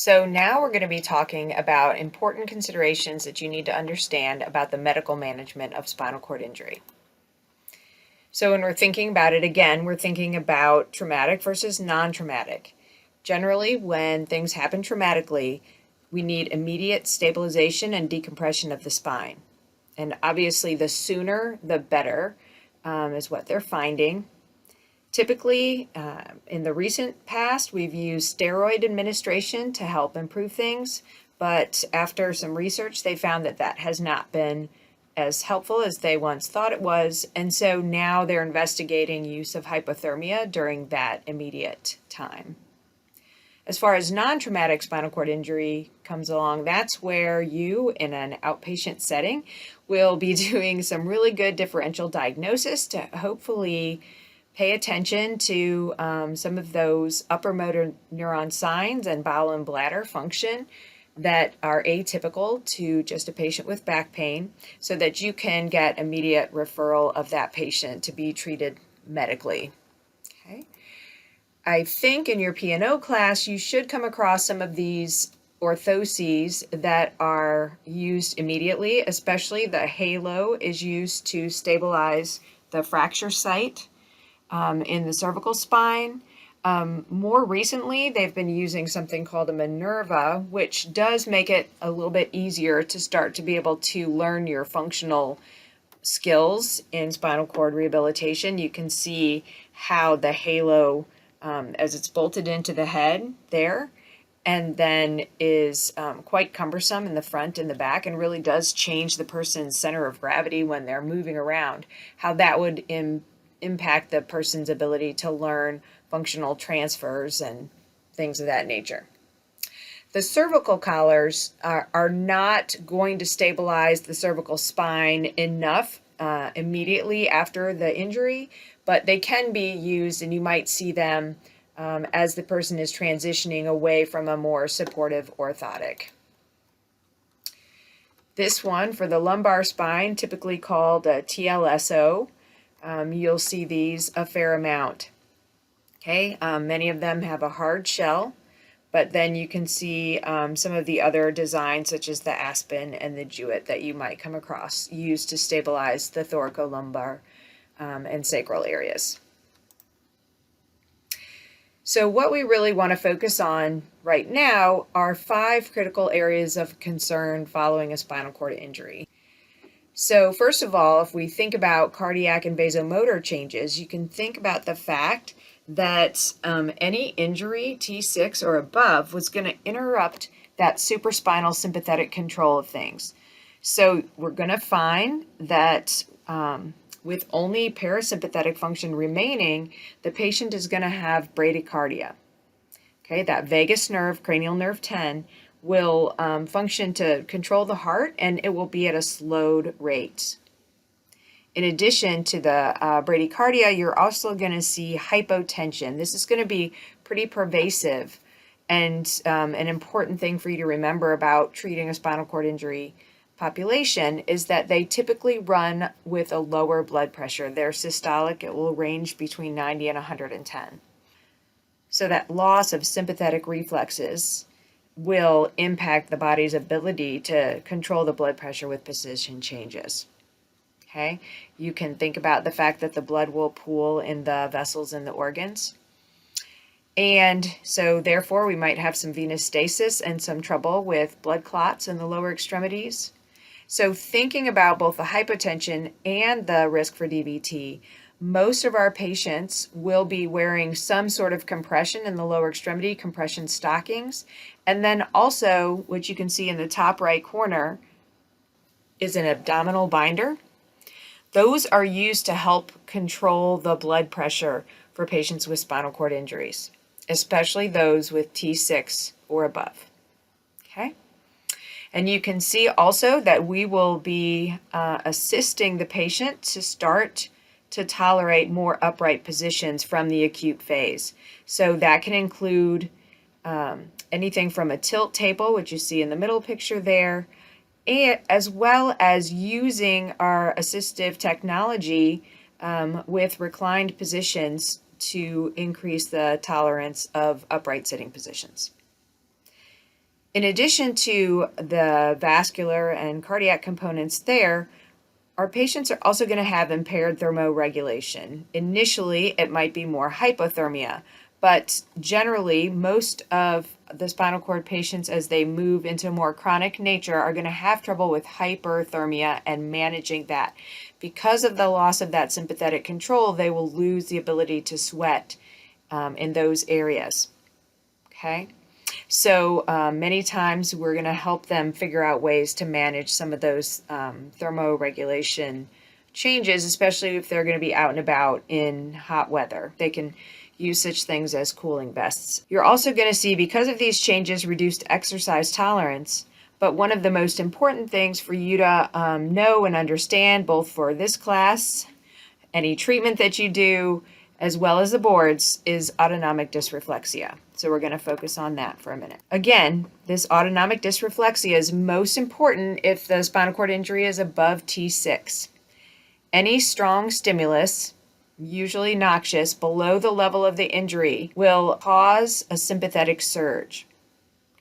So now we're going to be talking about important considerations that you need to understand about the medical management of spinal cord injury. So when we're thinking about it, again, we're thinking about traumatic versus non-traumatic. Generally, when things happen traumatically, we need immediate stabilization and decompression of the spine. And obviously, the sooner, the better, is what they're finding. Typically, in the recent past, we've used steroid administration to help improve things, but after some research, they found that that has not been as helpful as they once thought it was, and so now they're investigating use of hypothermia during that immediate time. As far as non-traumatic spinal cord injury comes along, that's where you, in an outpatient setting, will be doing some really good differential diagnosis to hopefully pay attention to some of those upper motor neuron signs and bowel and bladder function that are atypical to just a patient with back pain, so that you can get immediate referral of that patient to be treated medically. Okay. I think in your P&O class, you should come across some of these orthoses that are used immediately, especially the halo is used to stabilize the fracture site in the cervical spine. More recently, they've been using something called a Minerva, which does make it a little bit easier to start to be able to learn your functional skills in spinal cord rehabilitation. You can see how the halo, as it's bolted into the head there, and then is quite cumbersome in the front and the back, and really does change the person's center of gravity when they're moving around, how that would impact the person's ability to learn functional transfers and things of that nature. The cervical collars are not going to stabilize the cervical spine enough immediately after the injury, but they can be used, and you might see them as the person is transitioning away from a more supportive orthotic. This one for the lumbar spine, typically called a TLSO, you'll see these a fair amount. Okay, many of them have a hard shell, but then you can see some of the other designs, such as the Aspen and the Jewett, that you might come across, used to stabilize the thoracolumbar and sacral areas. So what we really want to focus on right now are 5 critical areas of concern following a spinal cord injury. So first of all, if we think about cardiac and vasomotor changes, you can think about the fact that any injury, T6 or above, was going to interrupt that supraspinal sympathetic control of things. So we're going to find that with only parasympathetic function remaining, the patient is going to have bradycardia. Okay, that vagus nerve, cranial nerve 10, will function to control the heart, and it will be at a slowed rate. In addition to the bradycardia, you're also going to see hypotension. This is going to be pretty pervasive, and an important thing for you to remember about treating a spinal cord injury population is that they typically run with a lower blood pressure. Their systolic, it will range between 90 and 110. So that loss of sympathetic reflexes will impact the body's ability to control the blood pressure with position changes. Okay, you can think about the fact that the blood will pool in the vessels in the organs. And so therefore we might have some venous stasis and some trouble with blood clots in the lower extremities. So thinking about both the hypotension and the risk for DVT, most of our patients will be wearing some sort of compression in the lower extremity, compression stockings. And then also, what you can see in the top right corner is an abdominal binder. Those are used to help control the blood pressure for patients with spinal cord injuries, especially those with T6 or above. Okay? And you can see also that we will be assisting the patient to start to tolerate more upright positions from the acute phase. So that can include anything from a tilt table, which you see in the middle picture there, and as well as using our assistive technology with reclined positions to increase the tolerance of upright sitting positions. In addition to the vascular and cardiac components there, our patients are also going to have impaired thermoregulation. Initially, it might be more hypothermia, but generally, most of the spinal cord patients, as they move into more chronic nature, are going to have trouble with hyperthermia and managing that. Because of the loss of that sympathetic control, they will lose the ability to sweat in those areas. Okay? So many times we're going to help them figure out ways to manage some of those thermoregulation changes, especially if they're going to be out and about in hot weather. They can use such things as cooling vests. You're also going to see, because of these changes, reduced exercise tolerance. But one of the most important things for you to know and understand, both for this class, any treatment that you do, as well as the boards, is autonomic dysreflexia. So we're going to focus on that for a minute. Again, this autonomic dysreflexia is most important if the spinal cord injury is above T6. Any strong stimulus, usually noxious, below the level of the injury will cause a sympathetic surge.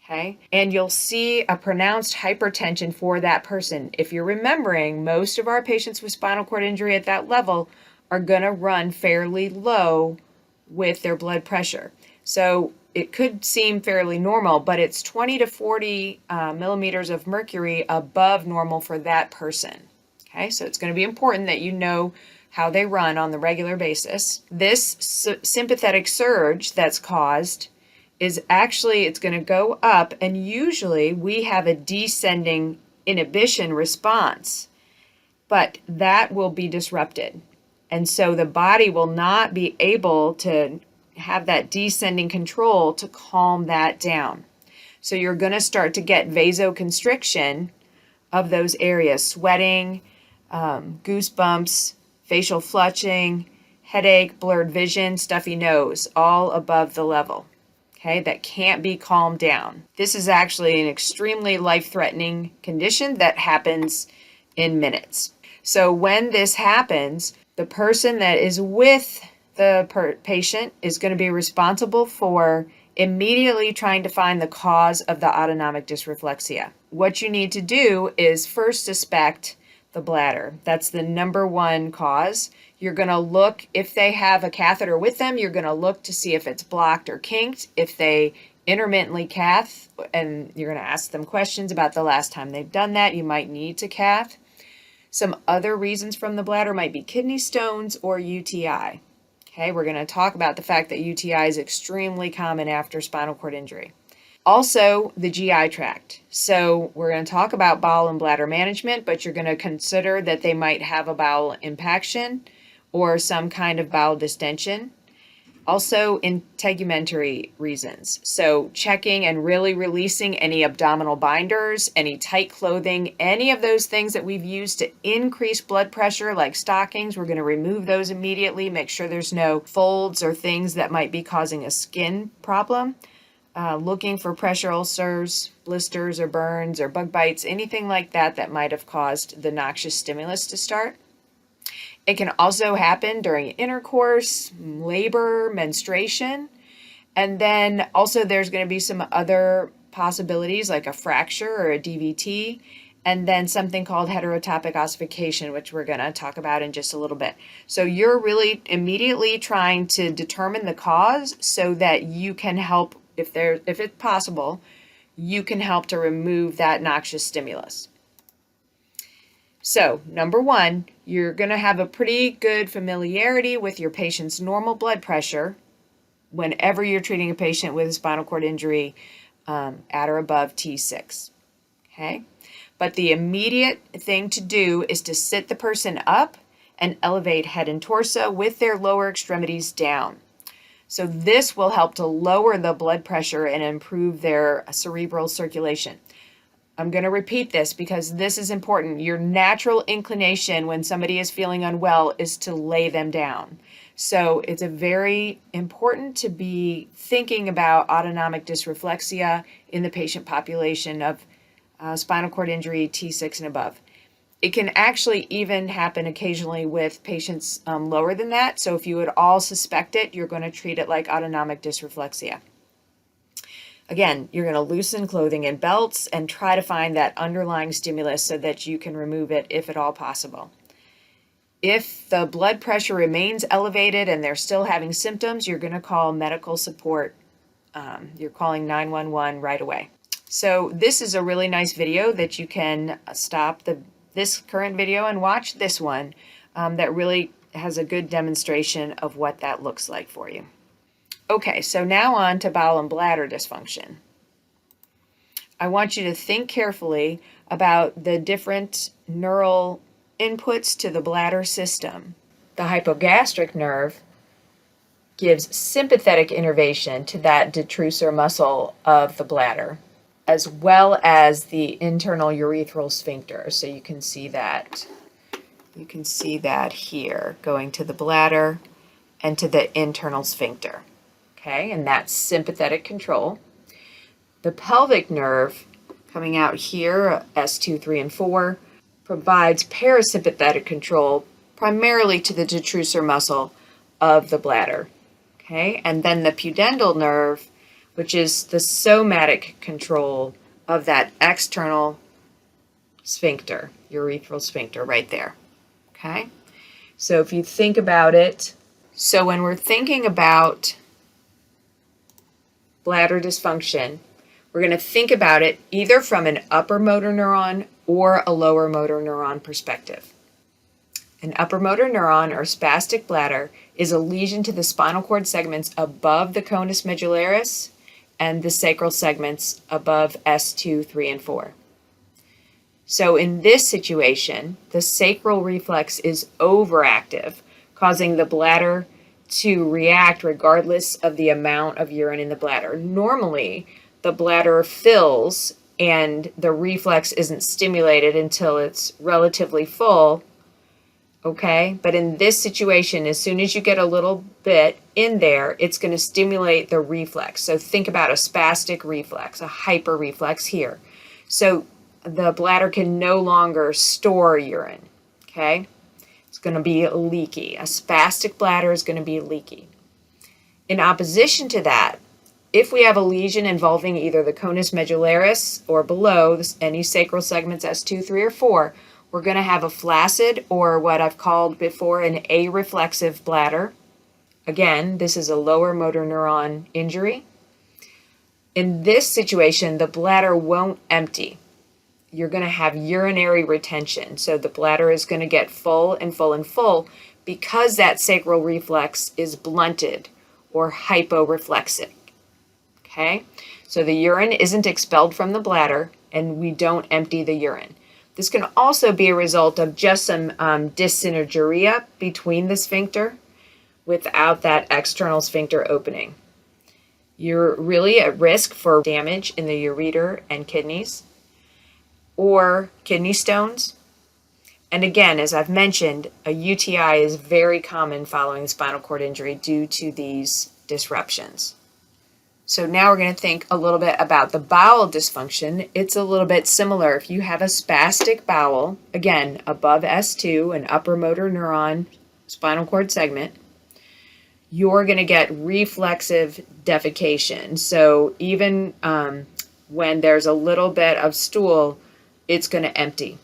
Okay? And you'll see a pronounced hypertension for that person. If you're remembering, most of our patients with spinal cord injury at that level are going to run fairly low with their blood pressure. So it could seem fairly normal, but it's 20 to 40 millimeters of mercury above normal for that person. Okay, so it's going to be important that you know how they run on the regular basis. This sympathetic surge that's caused is actually, it's going to go up, and usually we have a descending inhibition response, but that will be disrupted. And so the body will not be able to have that descending control to calm that down. So you're going to start to get vasoconstriction of those areas, sweating, goosebumps, facial flushing, headache, blurred vision, stuffy nose, all above the level. Okay, that can't be calmed down. This is actually an extremely life-threatening condition that happens in minutes. So when this happens, the person that is with the patient is going to be responsible for immediately trying to find the cause of the autonomic dysreflexia. What you need to do is first suspect the bladder. That's the number one cause. You're going to look, if they have a catheter with them, you're going to look to see if it's blocked or kinked. If they intermittently cath, and you're going to ask them questions about the last time they've done that, you might need to cath. Some other reasons from the bladder might be kidney stones or UTI. Okay, we're going to talk about the fact that UTI is extremely common after spinal cord injury. Also, the GI tract. So we're going to talk about bowel and bladder management, but you're going to consider that they might have a bowel impaction or some kind of bowel distension. Also, integumentary reasons. So checking and really releasing any abdominal binders, any tight clothing, any of those things that we've used to increase blood pressure, like stockings, we're going to remove those immediately. Make sure there's no folds or things that might be causing a skin problem. Looking for pressure ulcers, blisters or burns or bug bites, anything like that that might have caused the noxious stimulus to start. It can also happen during intercourse, labor, menstruation, and then also there's going to be some other possibilities like a fracture or a DVT, and then something called heterotopic ossification, which we're going to talk about in just a little bit. So you're really immediately trying to determine the cause so that you can help, if it's possible, you can help to remove that noxious stimulus. So, number one, you're going to have a pretty good familiarity with your patient's normal blood pressure whenever you're treating a patient with a spinal cord injury at or above T6. Okay? But the immediate thing to do is to sit the person up and elevate head and torso with their lower extremities down. So this will help to lower the blood pressure and improve their cerebral circulation. I'm going to repeat this because this is important. Your natural inclination when somebody is feeling unwell is to lay them down. So it's very important to be thinking about autonomic dysreflexia in the patient population of spinal cord injury T6 and above. It can actually even happen occasionally with patients lower than that. So if you would all suspect it, you're going to treat it like autonomic dysreflexia. Again, you're going to loosen clothing and belts and try to find that underlying stimulus so that you can remove it if at all possible. If the blood pressure remains elevated and they're still having symptoms, you're going to call medical support. You're calling 911 right away. So this is a really nice video that you can stop this current video and watch this one that really has a good demonstration of what that looks like for you. Okay, so now on to bowel and bladder dysfunction. I want you to think carefully about the different neural inputs to the bladder system. The hypogastric nerve gives sympathetic innervation to that detrusor muscle of the bladder, as well as the internal urethral sphincter. So you can see that. You can see that here, going to the bladder and to the internal sphincter. Okay, and that's sympathetic control. The pelvic nerve, coming out here, S2, 3, and 4, provides parasympathetic control primarily to the detrusor muscle of the bladder. Okay, and then the pudendal nerve, which is the somatic control of that external sphincter, urethral sphincter right there. Okay, so if you think about it, so when we're thinking about bladder dysfunction, we're going to think about it either from an upper motor neuron or a lower motor neuron perspective. An upper motor neuron or spastic bladder is a lesion to the spinal cord segments above the conus medullaris and the sacral segments above S2, 3, and 4. So in this situation, the sacral reflex is overactive, causing the bladder to react regardless of the amount of urine in the bladder. Normally, the bladder fills and the reflex isn't stimulated until it's relatively full, okay? But in this situation, as soon as you get a little bit in there, it's going to stimulate the reflex. So think about a spastic reflex, a hyperreflex here. So the bladder can no longer store urine, okay? It's going to be leaky. A spastic bladder is going to be leaky. In opposition to that, if we have a lesion involving either the conus medullaris or below any sacral segments S2, 3, or 4, we're going to have a flaccid, or what I've called before an areflexive bladder. Again, this is a lower motor neuron injury. In this situation, the bladder won't empty. You're going to have urinary retention. So the bladder is going to get full and full and full because that sacral reflex is blunted or hyporeflexic. Okay? So the urine isn't expelled from the bladder and we don't empty the urine. This can also be a result of just some dyssynergia between the sphincter without that external sphincter opening. You're really at risk for damage in the ureter and kidneys, or kidney stones. And again, as I've mentioned, a UTI is very common following spinal cord injury due to these disruptions. So now we're going to think a little bit about the bowel dysfunction. It's a little bit similar. If you have a spastic bowel, again, above S2, an upper motor neuron spinal cord segment, you're going to get reflexive defecation. So even when there's a little bit of stool, it's going to empty.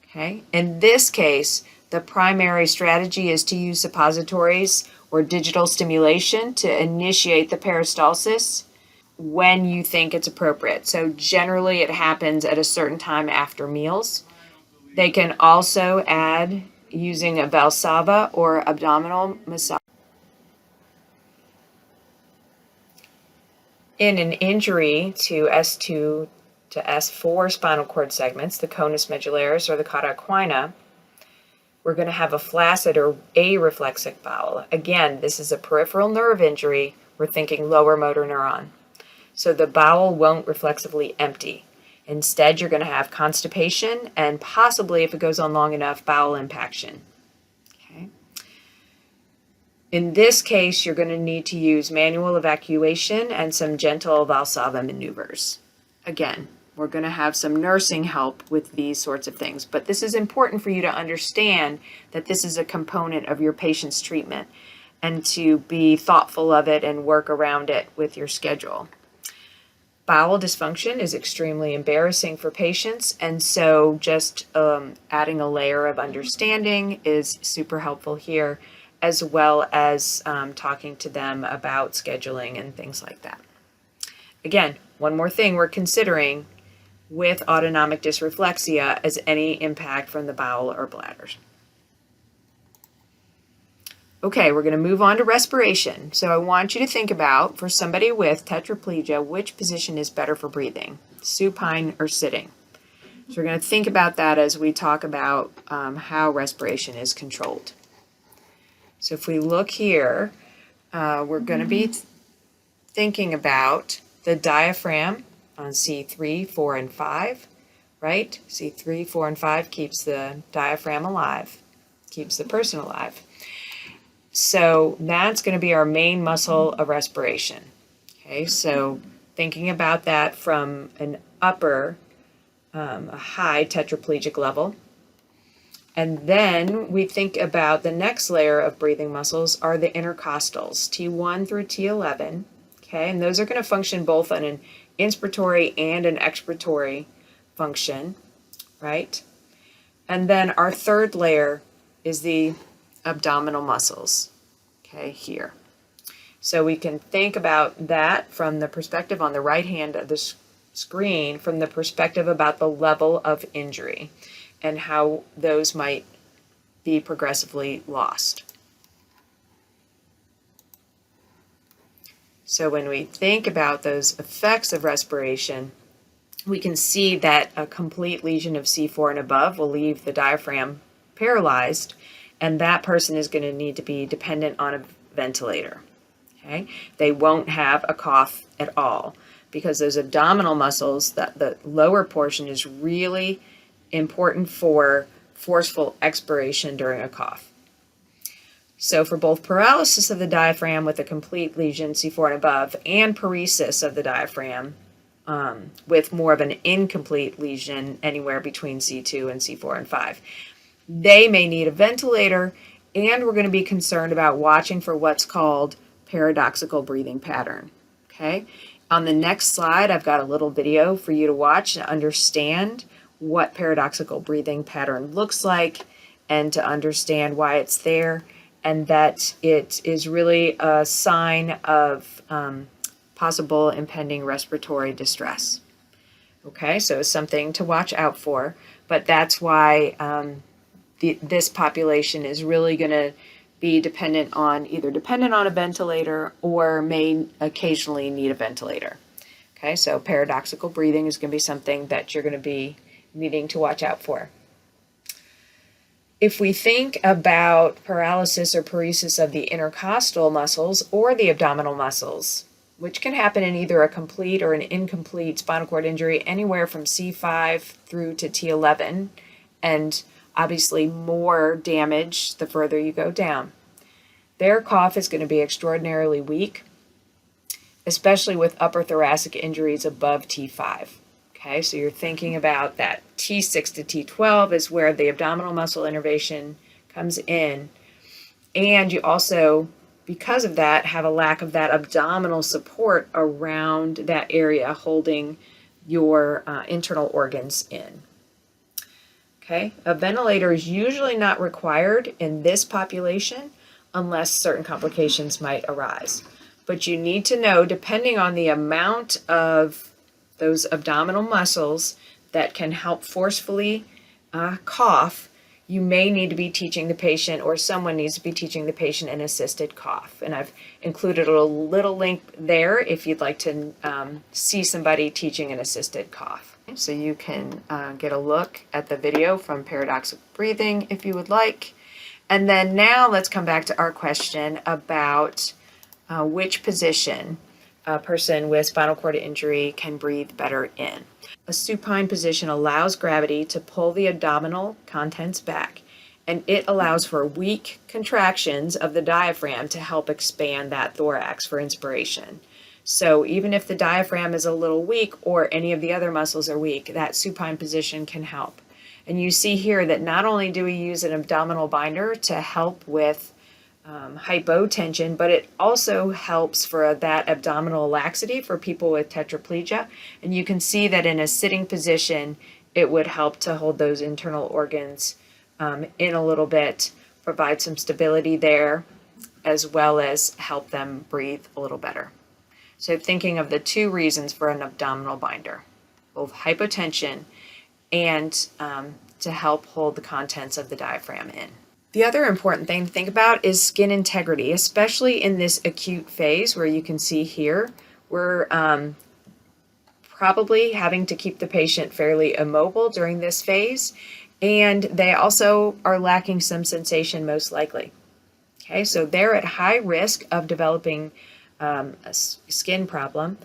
Okay? In this case, the primary strategy is to use suppositories or digital stimulation to initiate the peristalsis when you think it's appropriate. So generally it happens at a certain time after meals. They can also add using a Valsalva or abdominal massage. In an injury to S2 to S4 spinal cord segments, the conus medullaris or the cauda equina, we're going to have a flaccid or areflexic bowel. Again, this is a peripheral nerve injury. We're thinking lower motor neuron. So the bowel won't reflexively empty. Instead, you're going to have constipation and possibly, if it goes on long enough, bowel impaction. Okay. In this case, you're going to need to use manual evacuation and some gentle Valsalva maneuvers. Again, we're going to have some nursing help with these sorts of things, but this is important for you to understand that this is a component of your patient's treatment and to be thoughtful of it and work around it with your schedule. Bowel dysfunction is extremely embarrassing for patients, and so just adding a layer of understanding is super helpful here, as well as talking to them about scheduling and things like that. Again, one more thing we're considering with autonomic dysreflexia is any impact from the bowel or bladders. Okay, we're going to move on to respiration. So I want you to think about, for somebody with tetraplegia, which position is better for breathing, supine or sitting. So we're going to think about that as we talk about how respiration is controlled. So if we look here, we're going to be thinking about the diaphragm on C3, 4, and 5, right? C3, 4, and 5 keeps the diaphragm alive, keeps the person alive. So that's going to be our main muscle of respiration. Okay, so thinking about that from an upper, a high tetraplegic level. And then we think about the next layer of breathing muscles are the intercostals, T1 through T11. Okay, and those are going to function both on an inspiratory and an expiratory function, right? And then our third layer is the abdominal muscles, okay, here. So we can think about that from the perspective on the right hand of the screen, from the perspective about the level of injury and how those might be progressively lost. So when we think about those effects of respiration, we can see that a complete lesion of C4 and above will leave the diaphragm paralyzed, and that person is going to need to be dependent on a ventilator. Okay? They won't have a cough at all because those abdominal muscles, the lower portion, is really important for forceful expiration during a cough. So for both paralysis of the diaphragm with a complete lesion, C4 and above, and paresis of the diaphragm with more of an incomplete lesion anywhere between C2 and C4 and 5, they may need a ventilator, and we're going to be concerned about watching for what's called paradoxical breathing pattern. Okay? On the next slide, I've got a little video for you to watch to understand what paradoxical breathing pattern looks like and to understand why it's there, and that it is really a sign of possible impending respiratory distress. Okay, so it's something to watch out for, but that's why this population is really going to be dependent on a ventilator or may occasionally need a ventilator. Okay, so paradoxical breathing is going to be something that you're going to be needing to watch out for. If we think about paralysis or paresis of the intercostal muscles or the abdominal muscles, which can happen in either a complete or an incomplete spinal cord injury, anywhere from C5 through to T11, and obviously more damage the further you go down. Their cough is going to be extraordinarily weak, especially with upper thoracic injuries above T5. Okay, so you're thinking about that T6 to T12 is where the abdominal muscle innervation comes in. And you also, because of that, have a lack of that abdominal support around that area holding your internal organs in. Okay, a ventilator is usually not required in this population unless certain complications might arise. But you need to know, depending on the amount of those abdominal muscles that can help forcefully cough, you may need to be teaching the patient, or someone needs to be teaching the patient, an assisted cough. And I've included a little link there if you'd like to see somebody teaching an assisted cough. So you can get a look at the video from paradoxical breathing if you would like. And then now let's come back to our question about which position a person with spinal cord injury can breathe better in. A supine position allows gravity to pull the abdominal contents back, and it allows for weak contractions of the diaphragm to help expand that thorax for inspiration. So even if the diaphragm is a little weak or any of the other muscles are weak, that supine position can help. And you see here that not only do we use an abdominal binder to help with hypotension, but it also helps for that abdominal laxity for people with tetraplegia. And you can see that in a sitting position, it would help to hold those internal organs in a little bit, provide some stability there, as well as help them breathe a little better. So thinking of the two reasons for an abdominal binder, both hypotension and to help hold the contents of the diaphragm in. The other important thing to think about is skin integrity, especially in this acute phase where you can see here, we're probably having to keep the patient fairly immobile during this phase, and they also are lacking some sensation most likely. Okay, so they're at high risk of developing a skin problem,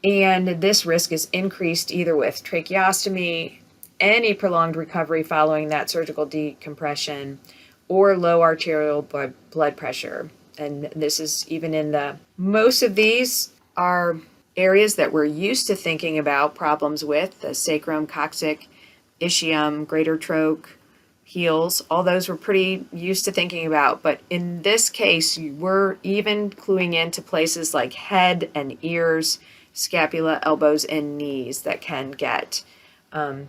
and this risk is increased either with tracheostomy, any prolonged recovery following that surgical decompression, or low arterial blood pressure. And this is even in most of these are areas that we're used to thinking about problems with, the sacrum, coccyx, ischium, greater troch, heels, all those we're pretty used to thinking about. But in this case, we're even cluing into places like head and ears, scapula, elbows, and knees that can get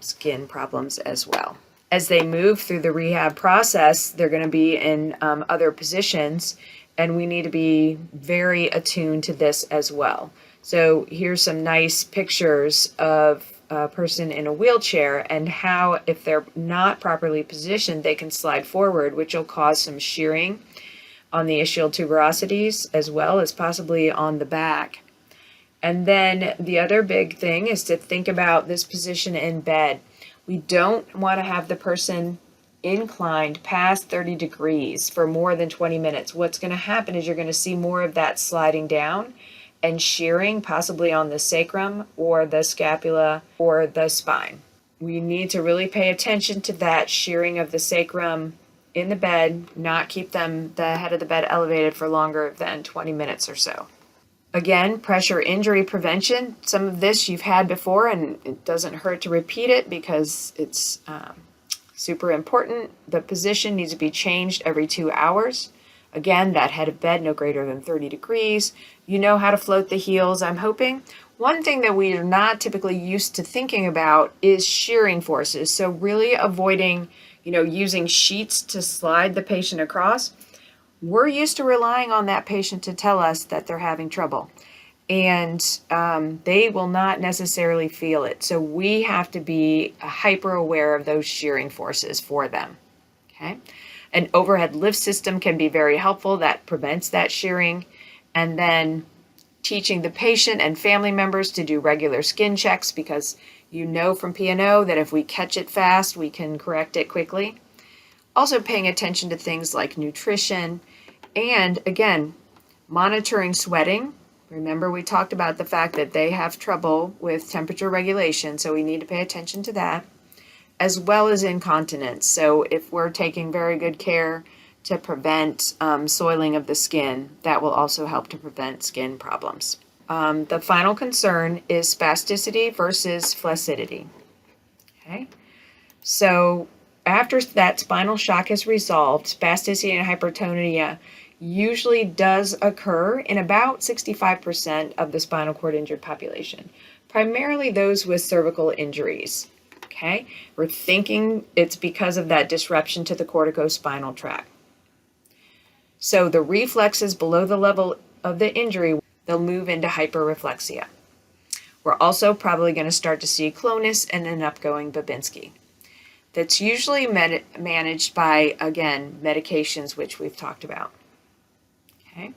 skin problems as well. As they move through the rehab process, they're going to be in other positions, and we need to be very attuned to this as well. So here's some nice pictures of a person in a wheelchair and how, if they're not properly positioned, they can slide forward, which will cause some shearing on the ischial tuberosities as well as possibly on the back. And then the other big thing is to think about this position in bed. We don't want to have the person inclined past 30 degrees for more than 20 minutes. What's going to happen is you're going to see more of that sliding down and shearing, possibly on the sacrum or the scapula or the spine. We need to really pay attention to that shearing of the sacrum in the bed, not keep the head of the bed elevated for longer than 20 minutes or so. Again, pressure injury prevention. Some of this you've had before, and it doesn't hurt to repeat it because it's super important. The position needs to be changed every 2 hours. Again, that head of bed no greater than 30 degrees. You know how to float the heels, I'm hoping. One thing that we are not typically used to thinking about is shearing forces. So really avoiding, using sheets to slide the patient across. We're used to relying on that patient to tell us that they're having trouble, and they will not necessarily feel it. So we have to be hyper aware of those shearing forces for them. Okay, an overhead lift system can be very helpful. That prevents that shearing, and then teaching the patient and family members to do regular skin checks, because from P&O that if we catch it fast, we can correct it quickly. Also paying attention to things like nutrition and, again, monitoring sweating. Remember, we talked about the fact that they have trouble with temperature regulation, so we need to pay attention to that, as well as incontinence. So if we're taking very good care to prevent soiling of the skin, that will also help to prevent skin problems. The final concern is spasticity versus flaccidity. Okay, so after that spinal shock is resolved, spasticity and hypertonia usually does occur in about 65% of the spinal cord injured population, primarily those with cervical injuries. Okay, we're thinking it's because of that disruption to the corticospinal tract. So the reflexes below the level of the injury, they'll move into hyperreflexia. We're also probably going to start to see clonus and an upgoing Babinski. That's usually managed by, again, medications, which we've talked about. Okay.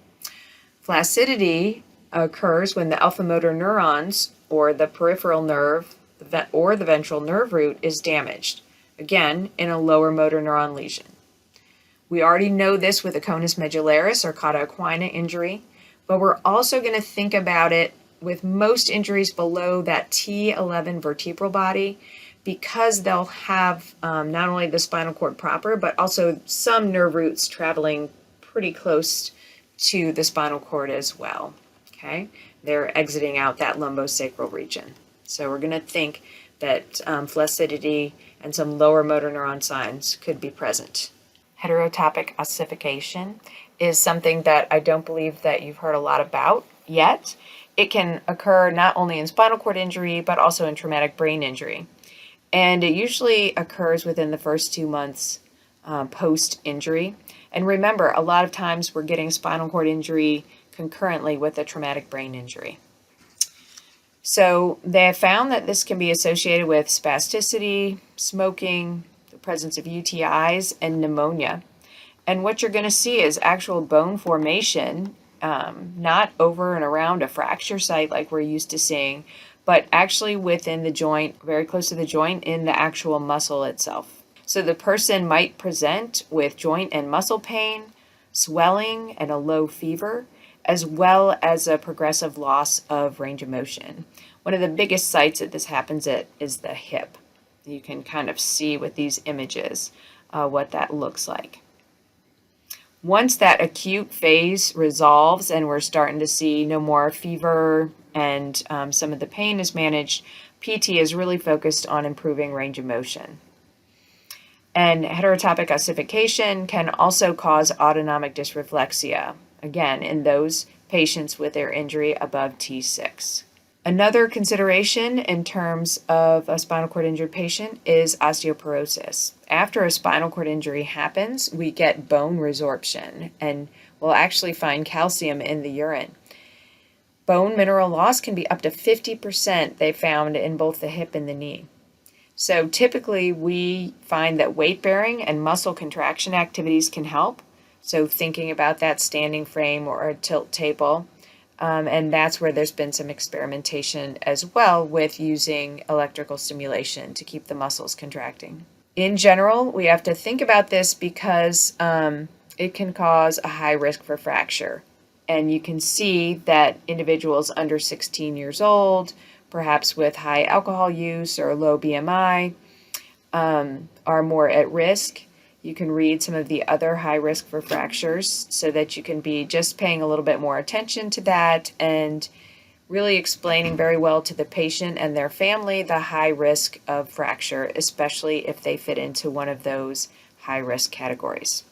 Flaccidity occurs when the alpha motor neurons or the peripheral nerve or the ventral nerve root is damaged, again, in a lower motor neuron lesion. We already know this with a conus medullaris or cauda equina injury, but we're also going to think about it with most injuries below that T11 vertebral body, because they'll have not only the spinal cord proper, but also some nerve roots traveling pretty close to the spinal cord as well. Okay, they're exiting out that lumbosacral region. So we're going to think that flaccidity and some lower motor neuron signs could be present. Heterotopic ossification is something that I don't believe that you've heard a lot about yet. It can occur not only in spinal cord injury, but also in traumatic brain injury. And it usually occurs within the first 2 months post-injury. And remember, a lot of times we're getting spinal cord injury concurrently with a traumatic brain injury. So they have found that this can be associated with spasticity, smoking, the presence of UTIs, and pneumonia. And what you're going to see is actual bone formation, not over and around a fracture site like we're used to seeing, but actually within the joint, very close to the joint, in the actual muscle itself. So the person might present with joint and muscle pain, swelling, and a low fever, as well as a progressive loss of range of motion. One of the biggest sites that this happens at is the hip. You can kind of see with these images what that looks like. Once that acute phase resolves and we're starting to see no more fever and some of the pain is managed, PT is really focused on improving range of motion. And heterotopic ossification can also cause autonomic dysreflexia, again, in those patients with their injury above T6. Another consideration in terms of a spinal cord injured patient is osteoporosis. After a spinal cord injury happens, we get bone resorption, and we'll actually find calcium in the urine. Bone mineral loss can be up to 50%, they found, in both the hip and the knee. So typically we find that weight bearing and muscle contraction activities can help. So thinking about that standing frame or a tilt table. And that's where there's been some experimentation as well with using electrical stimulation to keep the muscles contracting. In general, we have to think about this because it can cause a high risk for fracture. And you can see that individuals under 16 years old, perhaps with high alcohol use or low BMI, are more at risk. You can read some of the other high risk for fractures so that you can be just paying a little bit more attention to that and really explaining very well to the patient and their family the high risk of fracture, especially if they fit into one of those high risk categories.